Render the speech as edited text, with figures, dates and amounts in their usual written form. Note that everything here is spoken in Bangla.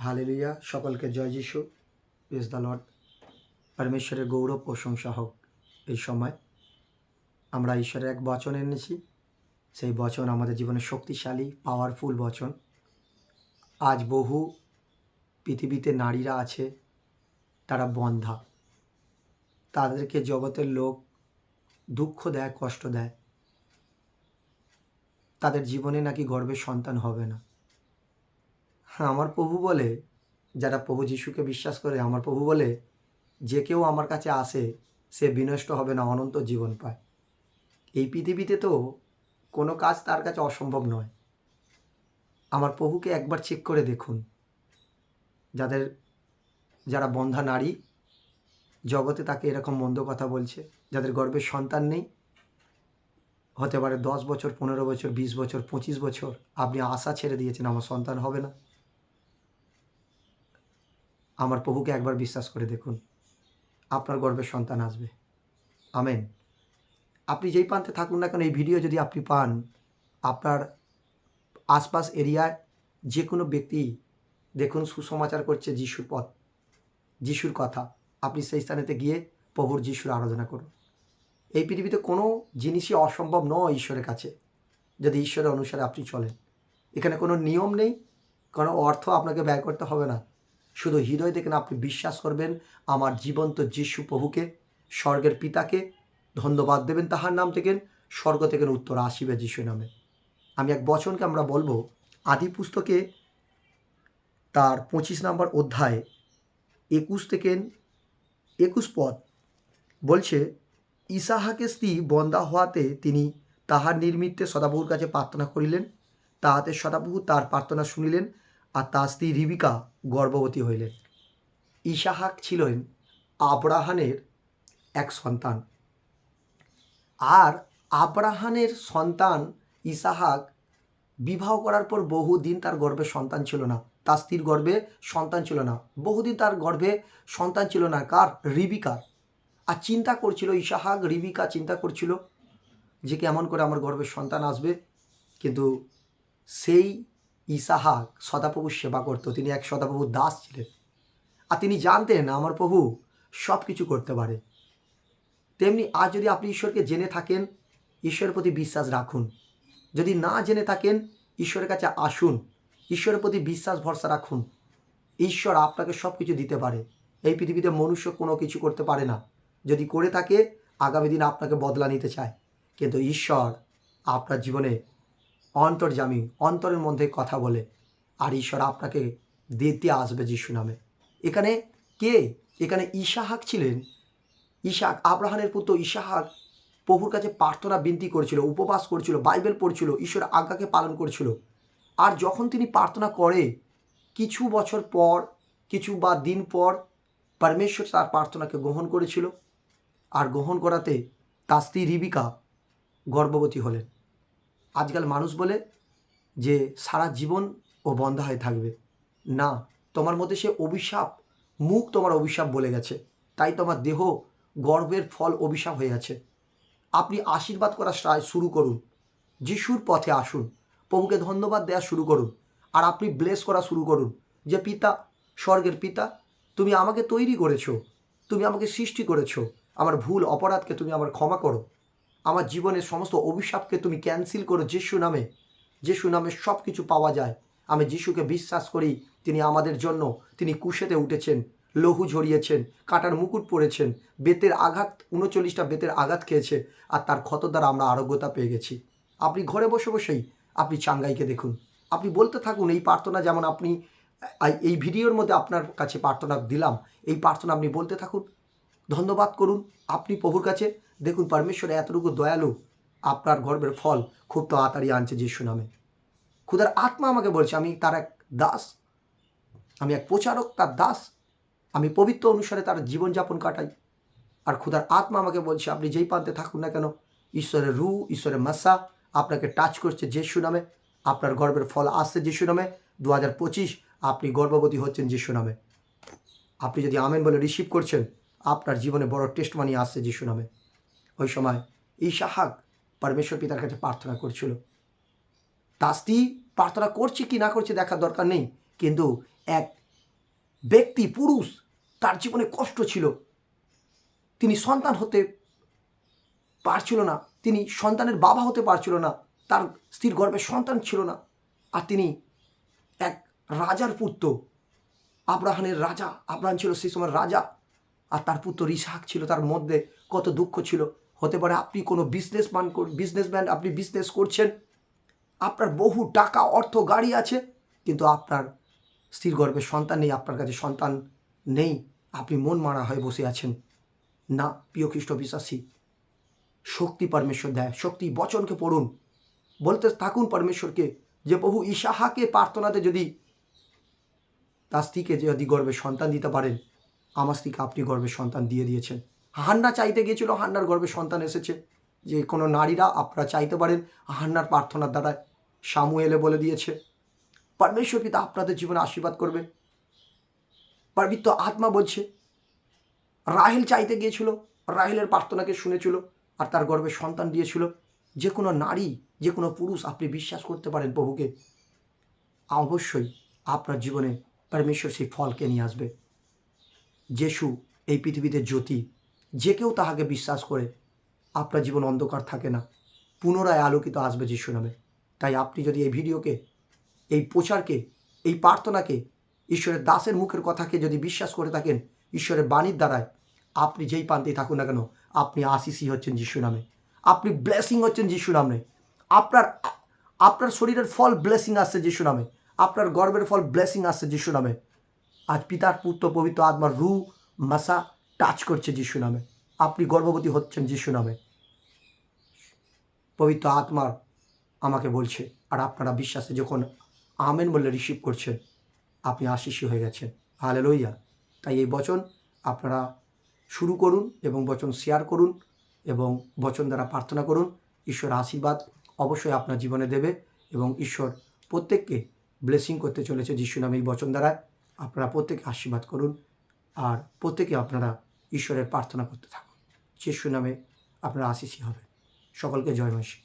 হালেলুয়া, সকলকে জয় যিশু। Praise the Lord. পরমেশ্বরের গৌরব প্রশংসা হোক। এই সময় আমরা ঈশ্বরের এক বচন এনেছি, সেই বচন আমাদের জীবনে শক্তিশালী পাওয়ারফুল বচন। আজ বহু পৃথিবীতে নারীরা আছে, তারা বন্ধ্যা। তাদেরকে জগতের লোক দুঃখ দেয়, কষ্ট দেয়, তাদের জীবনে নাকি গর্ভে সন্তান হবে না। আমার প্রভু বলে, যারা প্রভু যিশুকে বিশ্বাস করে, আমার প্রভু বলে, যে কেউ আমার কাছে আসে সে বিনষ্ট হবে না, অনন্ত জীবন পায়। এই পৃথিবীতে তো কোনো কাজ তার কাছে অসম্ভব নয়। আমার প্রভুকে একবার চেক করে দেখুন। যারা বন্ধ্যা নারী জগতে তাকে এরকম মন্দ কথা বলছে, যাদের গর্ভে সন্তান নেই, হতে পারে 10 বছর, 15 বছর, 20 বছর, 25 বছর আপনি আশা ছেড়ে দিয়েছেন আমার সন্তান হবে না। আমার প্রভুকে একবার বিশ্বাস করে দেখুন, আপনার গর্ভে সন্তান আসবে। আমেন। আপনি যেই প্রান্তে থাকুন না কেন, এই ভিডিও যদি আপনি পান, আপনার আশপাশ এরিয়ায় যে কোনো ব্যক্তি দেখুন সুসমাচার করছে যিশুর পথ, যিশুর কথা, আপনি সেই স্থানেতে গিয়ে প্রভুর যিশুর আরাধনা করুন। এই পৃথিবীতে কোনো জিনিসই অসম্ভব নয় ঈশ্বরের কাছে, যদি ঈশ্বরের অনুসারে আপনি চলেন। এখানে কোনো নিয়ম নেই, কোনো অর্থ আপনাকে ব্যয় করতে হবে না। শুধু হৃদয় থেকে আপনি বিশ্বাস করবেন আমার জীবন্ত যিশু প্রভুকে, স্বর্গের পিতাকে ধন্যবাদ দেবেন, তাহার নাম থেকে স্বর্গ থেকে উত্তর আসিবে যিশু নামে। আমি এক বচনকে আমরা বলবো, আদি পুস্তকে তার 25 নম্বর অধ্যায় 21 থেকে 21 পদ বলছে, ইসাহাকের স্ত্রী বন্ধ্যা হওয়াতে তিনি তাহার নির্মিত্তে সদাপ্রভুর কাছে প্রার্থনা করিলেন। তাহাতে সদাপ্রভু তার প্রার্থনা শুনিলেন, আর তার স্ত্রী রিবিকা গর্ভবতী হইলেন। ইসাহাক ছিলেন আব্রাহামের এক সন্তান, আর আব্রাহামের সন্তান ইসাহাক বিবাহ করার পর বহুদিন তার গর্ভে সন্তান ছিল না, তার স্ত্রীর গর্ভে সন্তান ছিল না, বহুদিন তার গর্ভে সন্তান ছিল না। কার? রিবিকার। আর চিন্তা করছিল ইসাহাক, রিবিকা চিন্তা করছিল যে কেমন করে আমার গর্ভে সন্তান আসবে। কিন্তু সেই ইসাহাক সদাপ্রভুর সেবা করত, তিনি এক সদাপ্রভুর দাস ছিলেন, আর তিনি জানতেন আমার প্রভু সব কিছু করতে পারে। তেমনি আজ যদি আপনি ঈশ্বরকে জেনে থাকেন, ঈশ্বরের প্রতি বিশ্বাস রাখুন। যদি না জেনে থাকেন, ঈশ্বরের কাছে আসুন, ঈশ্বরের প্রতি বিশ্বাস ভরসা রাখুন। ঈশ্বর আপনাকে সব কিছু দিতে পারে। এই পৃথিবীতে মনুষ্য কোনো কিছু করতে পারে না, যদি করে থাকে আগামী দিন আপনাকে বদলা নিতে চায়। কিন্তু ঈশ্বর আপনার জীবনে অন্তর্যামী, অন্তরের মধ্যে কথা বলে, আর ঈশ্বর আপনাকে দিতে আসবে যিশু নামে। এখানে কে? এখানে ইসাহাক ছিলেন। ইসাহাক, আব্রাহামের পুত্র ইসাহাক প্রভুর কাছে প্রার্থনা বিনতি করেছিল, উপবাস করছিল, বাইবেল পড়ছিল, ঈশ্বরের আজ্ঞাকে পালন করছিল। আর যখন তিনি প্রার্থনা করে, কিছু বছর পর, কিছু বা দিন পর পরমেশ্বর তার প্রার্থনাকে গ্রহণ করেছিল, আর গ্রহণ করাতে তার স্ত্রী রিবিকা গর্ভবতী হলেন। আজকাল মানুষ বলে যে সারা জীবন ও বন্ধ্যা হয়ে থাকবে। না, তোমার মধ্যে সে অভিশাপ, মুখ তোমার অভিশাপ বলে গেছে, তাই তোমার দেহ গর্ভের ফল অভিশাপ হয়ে আছে। আপনি আশীর্বাদ করা শুরু করুন, যিশুর পথে আসুন, প্রভুকে ধন্যবাদ দেওয়া শুরু করুন, আর আপনি ব্লেস করা শুরু করুন যে পিতা, স্বর্গের পিতা, তুমি আমাকে তৈরি করেছো, তুমি আমাকে সৃষ্টি করেছো, আমার ভুল অপরাধকে তুমি আমার ক্ষমা করো, আমার জীবনের সমস্ত অভিশাপকে তুমি ক্যান্সেল করো যিশু নামে। যিশু নামে সব কিছু পাওয়া যায়। আমি যিশুকে বিশ্বাস করি, তিনি আমাদের জন্য, তিনি কুশেতে উঠেছেন, লহু ঝরিয়েছেন, কাঁটার মুকুট পরেছেন, বেতের আঘাত, 39টা বেতের আঘাত খেয়েছে, আর তার ক্ষত দ্বারা আমরা আরোগ্যতা পেয়ে গেছি। আপনি ঘরে বসে বসেই আপনি চাঙ্গাইকে দেখুন, আপনি বলতে থাকুন এই প্রার্থনা, যেমন আপনি এই ভিডিওর মধ্যে আপনার কাছে প্রার্থনা দিলাম, এই প্রার্থনা আপনি বলতে থাকুন, ধন্যবাদ করুন আপনি প্রভুর কাছে। দেখুন পরমেশ্বর এতটুকু দয়ালু, আপনার গর্বের ফল খুব তাড়াতাড়ি আনছে যিশু নামে। খুদার আত্মা আমাকে বলছে, আমি তার এক দাস, আমি এক প্রচারক, তার দাস, আমি পবিত্র অনুসারে তার জীবনযাপন কাটাই। আর খুদার আত্মা আমাকে বলছে, আপনি যেই প্রান্তে থাকুন না কেন, ঈশ্বরের রু, ঈশ্বরের মাসা আপনাকে টাচ করছে যিশু নামে। আপনার গর্বের ফল আসছে যিশু নামে। 2025 আপনি গর্ভবতী হচ্ছেন যিশু নামে। আপনি যদি আমেন বলে রিসিভ করছেন, আপনার জীবনে বড় টেস্ট মানি আসছে যিশু নামে। ওই সময় ইসাহাক পরমেশ্বর পিতার কাছে প্রার্থনা করছিল। তার স্ত্রী প্রার্থনা করছে কি না করছে দেখার দরকার নেই, কিন্তু এক ব্যক্তি, পুরুষ, তার জীবনে কষ্ট ছিল, তিনি সন্তান হতে পারছিল না, তিনি সন্তানের বাবা হতে পারছিল না, তার স্ত্রীর গর্ভে সন্তান ছিল না, আর তিনি এক রাজার পুত্র, আব্রাহামের রাজা, আব্রাহাম ছিল সেই সময় রাজা, আর তার পুত্র ইসহাক ছিল। তার মধ্যে কত দুঃখ ছিল। হতে পারে আপনি কোনো বিজনেসম্যান, আপনি বিজনেস করছেন, আপনার বহু টাকা, অর্থ, গাড়ি আছে, কিন্তু আপনার স্ত্রীর গর্ভে সন্তান নেই, আপনার কাছে সন্তান নেই, আপনি মন মারা হয়ে বসে আছেন। না প্রিয় খ্রিস্ট বিশ্বাসী, শক্তি পরমেশ্বর দেয়। শক্তি বচনকে পড়ুন, বলতে থাকুন পরমেশ্বরকে যে প্রভু ইসহাকে প্রার্থনাতে যদি তার স্ত্রীকে যদি গর্ভে সন্তান দিতে পারেন, আমার স্ত্রীকে আপনি গর্ভে সন্তান দিয়ে দিয়েছেন। হান্না চাইতে গিয়েছিল, হান্নার গর্ভে সন্তান এসেছে। যে কোনো নারীরা আপনারা চাইতে পারেন, হান্নার প্রার্থনার দ্বারা সামুয়েলে বলে দিয়েছে। পরমেশ্বর পিতা আপনাদের জীবনে আশীর্বাদ করবে। পবিত্র আত্মা বলছে, রাহেল চাইতে গিয়েছিল, রাহেলের প্রার্থনাকে শুনেছিল, আর তার গর্ভে সন্তান দিয়েছিল। যে কোনো নারী, যে কোনো পুরুষ, আপনি বিশ্বাস করতে পারেন প্রভুকে, অবশ্যই আপনার জীবনে পরমেশ্বর সেই ফলকে নিয়ে আসবে। যিশু এই পৃথিবীতে জ্যোতি, যে কেউ তাহাকে বিশ্বাস করে আপনার জীবন অন্ধকার থাকে না, পুনরায় আলোকিত আসবে যিশু নামে। তাই আপনি যদি এই ভিডিওকে, এই প্রচারকে, এই প্রার্থনাকে, ঈশ্বরের দাসের মুখের কথাকে যদি বিশ্বাস করে থাকেন, ঈশ্বরের বাণীর দ্বারায়, আপনি যেই প্রান্তেই থাকুন না কেন, আপনি আশিসই হচ্ছেন যিশু নামে, আপনি ব্লেসিং হচ্ছেন যিশু নামে। আপনার শরীরের ফল ব্লেসিং আসছে যিশু নামে, আপনার গর্বের ফল ব্লেসিং আসছে যিশু নামে। আজ পিতার, পুত্র, পবিত্র আত্মার রু মাসা টাচ করছে যিশু নামে। আপনি গর্ভবতী হচ্ছেন যিশু নামে। পবিত্র আত্মার আমাকে বলছে, আর আপনারা বিশ্বাসে যখন আমেন বলে রিসিভ করছেন, আপনি আশীষী হয়ে গেছেন। হালেলুয়া। তাই এই বচন আপনারা শুরু করুন এবং বচন শেয়ার করুন এবং বচন দ্বারা প্রার্থনা করুন। ঈশ্বর আশীর্বাদ অবশ্যই আপনার জীবনে দেবে এবং ঈশ্বর প্রত্যেককে ব্লেসিং করতে চলেছে যিশু নামে। এই বচন দ্বারা আপনারা প্রত্যেকে আশীর্বাদ করুন, আর প্রত্যেকে আপনারা ঈশ্বরের প্রার্থনা করতে থাকুন। যিশু নামে আপনারা আশীষী হবেন। সকলকে জয় মাসি।